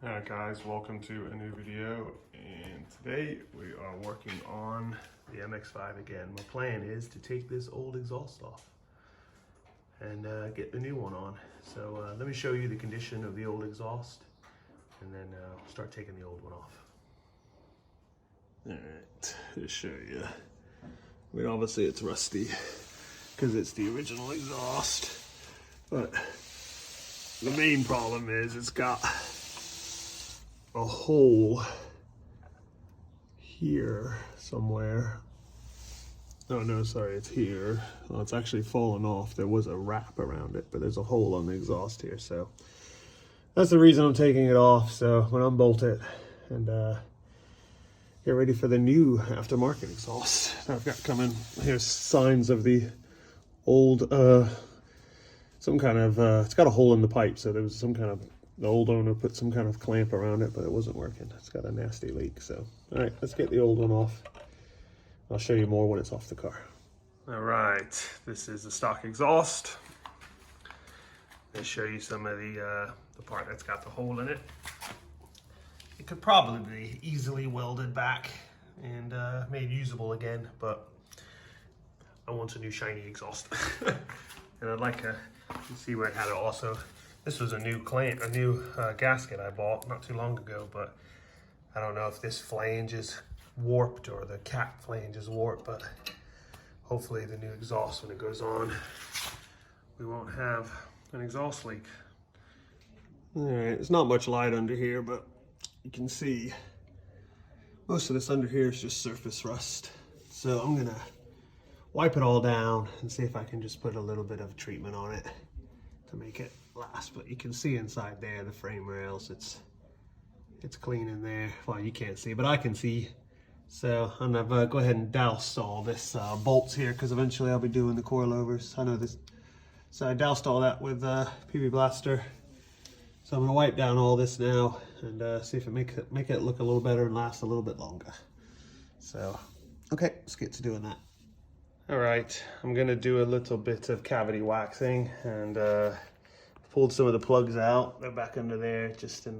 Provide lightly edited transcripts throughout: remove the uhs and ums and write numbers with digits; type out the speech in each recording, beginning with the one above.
Alright guys, welcome to a new video, and today we are working on the MX5 again. My plan is to take this old exhaust off and get the new one on. So let me show you the condition of the old exhaust and then I'll start taking the old one off. Alright, to show you. I mean, obviously it's rusty because it's the original exhaust, but the main problem is it's got a hole here somewhere. Oh no, sorry, it's here. Well, it's actually fallen off. There was a wrap around it, but there's a hole on the exhaust here, so that's the reason I'm taking it off. So when I unbolt it and get ready for the new aftermarket exhaust that I've got coming. Here's signs of the old some kind of it's got a hole in the pipe, so there was some kind of, the old owner put some kind of clamp around it, but it wasn't working. It's got a nasty leak. So, all right, let's get the old one off. I'll show you more when it's off the car. All right, this is the stock exhaust. I'll show you some of the part that's got the hole in it. It could probably be easily welded back and made usable again, but I want a new shiny exhaust. And I'd like to see where it had it also. This was a new clamp, a new gasket I bought not too long ago, but I don't know if this flange is warped or the cap flange is warped, but hopefully the new exhaust, when it goes on, we won't have an exhaust leak. All right, it's not much light under here, but you can see most of this under here is just surface rust. So I'm gonna wipe it all down and see if I can just put a little bit of treatment on it to make it last. But you can see inside there the frame rails, it's clean in there. Well, you can't see, but I can see. So I'm gonna go ahead and douse all this bolts here, because eventually I'll be doing the coilovers. I know this, so I doused all that with PB Blaster. So I'm gonna wipe down all this now and see if it make it look a little better and last a little bit longer. So okay, let's get to doing that. All right, I'm gonna do a little bit of cavity waxing and pulled some of the plugs out. They're back under there, just so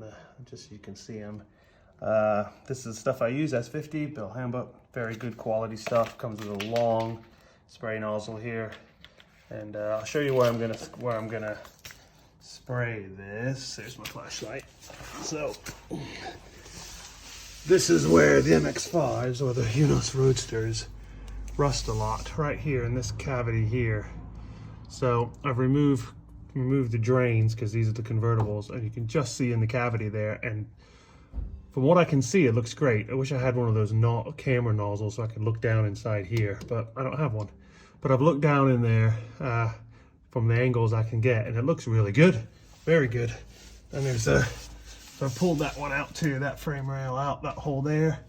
you can see them. This is stuff I use, S50, Bill Handbook. Very good quality stuff. Comes with a long spray nozzle here, and I'll show you where I'm gonna spray this. There's my flashlight. So this is where the MX5s or the Eunos Roadsters rust a lot, right here in this cavity here. So I've removed the drains, because these are the convertibles, and you can just see in the cavity there, and from what I can see it looks great. I wish I had one of those camera nozzles so I could look down inside here, but I don't have one. But I've looked down in there from the angles I can get, and it looks really good, very good. And there's so I pulled that one out too, that frame rail out, that hole there.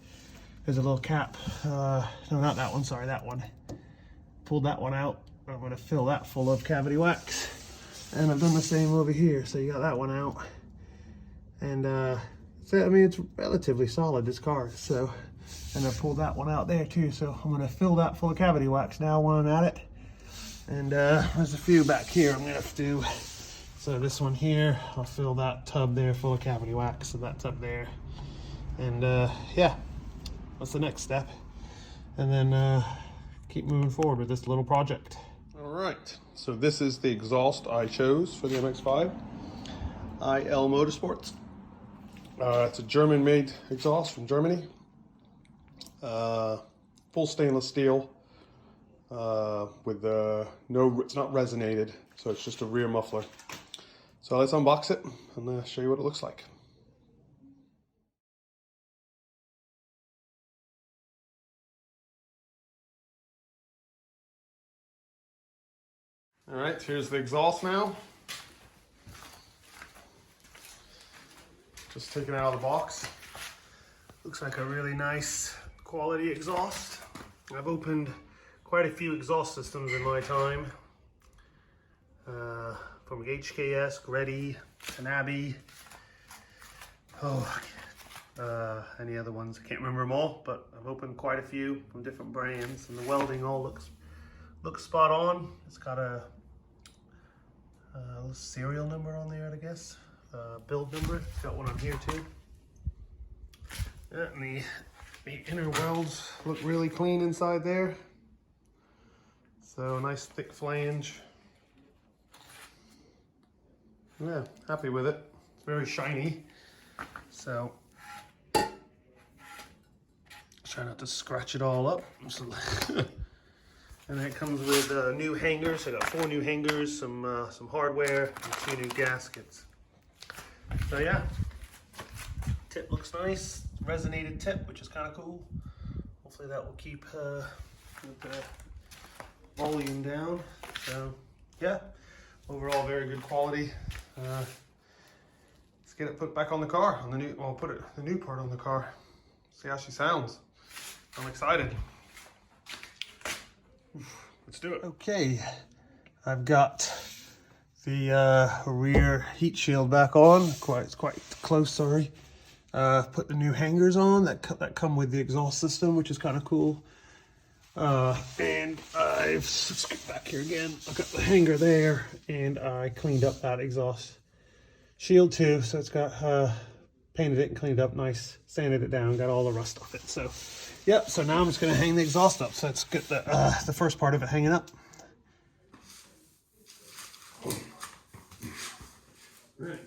There's a little cap, no, not that one, sorry, that one. Pulled that one out. I'm gonna fill that full of cavity wax. And I've done the same over here, so you got that one out. And so, I mean, it's relatively solid, this car, so. And I pulled that one out there too, so I'm gonna fill that full of cavity wax now while I'm at it. And there's a few back here I'm gonna have to do. So this one here, I'll fill that tub there full of cavity wax, so that's up there. And yeah. That's the next step, and then keep moving forward with this little project. All right, so this is the exhaust I chose for the MX5, IL Motorsport. It's a German-made exhaust from Germany, full stainless steel with it's not resonated, so it's just a rear muffler. So let's unbox it and show you what it looks like. All right, here's the exhaust now. Just taking it out of the box. Looks like a really nice quality exhaust. I've opened quite a few exhaust systems in my time. From HKS, Greddy, Tanabe. Any other ones, I can't remember them all, but I've opened quite a few from different brands, and the welding all looks spot on. It's got a little serial number on there, I guess. build number. It's got one on here too. Yeah, and the inner welds look really clean inside there. So nice thick flange. Yeah, happy with it. It's very shiny. So try not to scratch it all up. And then it comes with new hangers. I got 4 new hangers, some hardware, and 2 new gaskets. So yeah, tip looks nice. Resonated tip, which is kind of cool. Hopefully that will keep the volume down. So yeah, overall very good quality. Let's get it put back on the car. On the new, well, put the new part on the car. See how she sounds. I'm excited. Let's do it. Okay, I've got the rear heat shield back on. It's quite close, sorry. Put the new hangers on that come with the exhaust system, which is kind of cool. And I've scooped back here again. I've got the hanger there, and I cleaned up that exhaust shield too. So it's got painted it and cleaned it up nice, sanded it down, got all the rust off it. So yep, so now I'm just gonna hang the exhaust up. So let's get the first part of it hanging up. Right,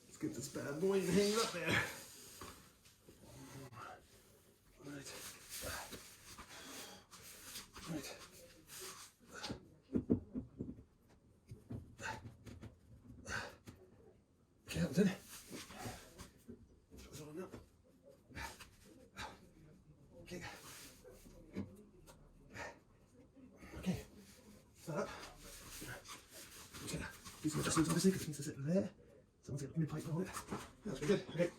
let's get this bad boy and hang it up there. Right. Right. Captain. Okay. Okay. Set up. Do some adjustments obviously because it needs to sit there. Someone's got a new pipe on it. That's pretty good. Okay.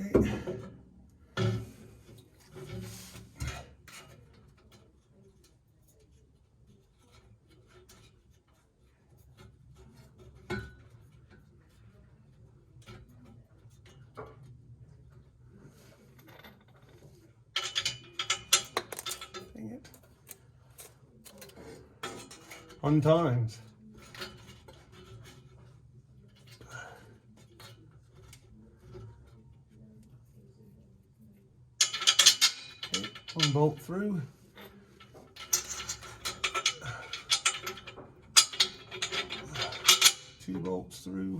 Okay. Dang it. Fun times. Okay, 1 bolt through. 2 bolts through.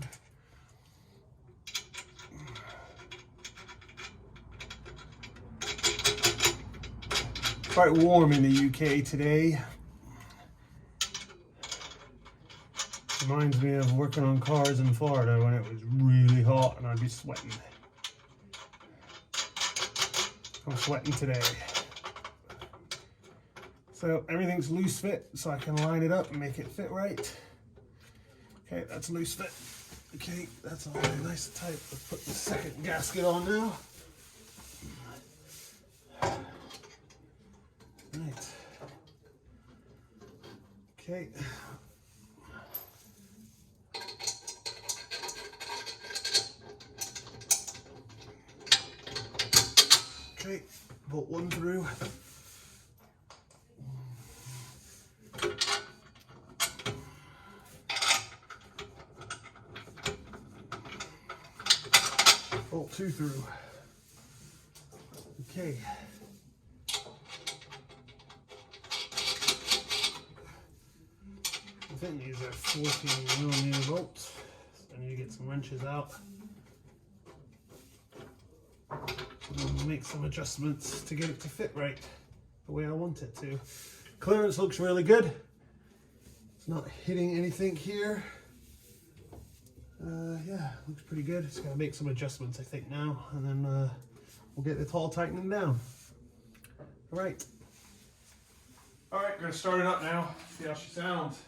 Quite warm in the UK today. Reminds me of working on cars in Florida when it was really hot and I'd be sweating. I'm sweating today. So everything's loose fit, so I can line it up and make it fit right. Okay, that's loose fit. Okay, that's all really nice and tight. Let's put the second gasket on now. Right. Okay. Okay, bolt 1 through. Bolt 2 through. Okay. I think these are 14mm bolts. So I need to get some wrenches out. And make some adjustments to get it to fit right the way I want it to. Clearance looks really good. It's not hitting anything here. Yeah, looks pretty good. Just gotta make some adjustments, I think, now, and then we'll get it all tightening down. All right. All right, gonna start it up now. See how she sounds.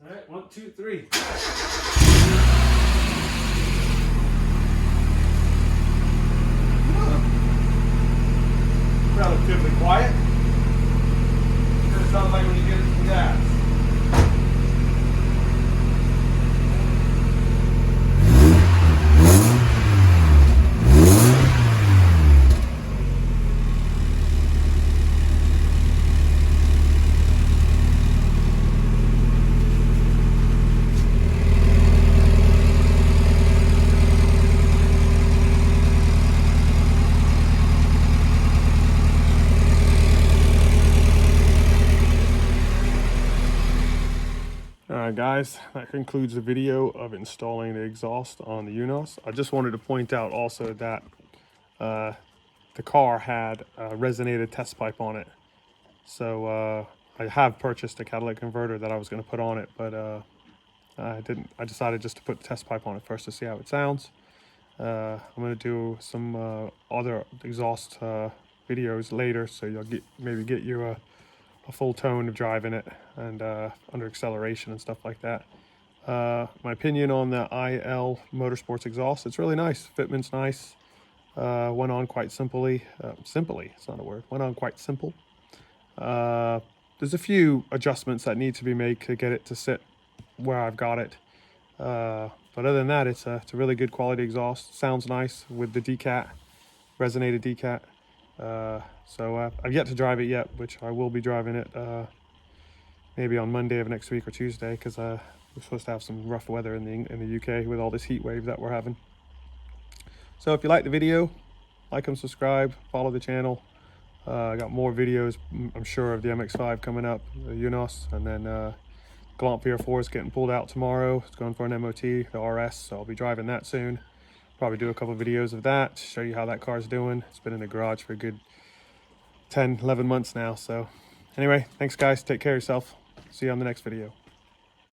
All right, 1, 2, 3. Relatively quiet. It sounds like when you get into the gas. Alright guys, that concludes the video of installing the exhaust on the Eunos. I just wanted to point out also that the car had a resonated test pipe on it. So I have purchased a catalytic converter that I was going to put on it, but I didn't. I decided just to put the test pipe on it first to see how it sounds. I'm going to do some other exhaust videos later, so you'll maybe get you a full tone of driving it and under acceleration and stuff like that. My opinion on the IL Motorsports exhaust, it's really nice. Fitment's nice. Went on quite simply. Simply, it's not a word. Went on quite simple. There's a few adjustments that need to be made to get it to sit where I've got it. But other than that, it's a really good quality exhaust. Sounds nice with the decat, resonated decat. So I've yet to drive it yet, which I will be driving it maybe on Monday of next week or Tuesday, because we're supposed to have some rough weather in the UK with all this heat wave that we're having. So if you like the video, like and subscribe, follow the channel. I got more videos, I'm sure, of the MX5 coming up, the Eunos, and then Galant VR4 is getting pulled out tomorrow. It's going for an MOT, the RS, so I'll be driving that soon. Probably do a couple of videos of that, show you how that car's doing. It's been in the garage for a good 10, 11 months now. So anyway, thanks guys, take care of yourself. See you on the next video.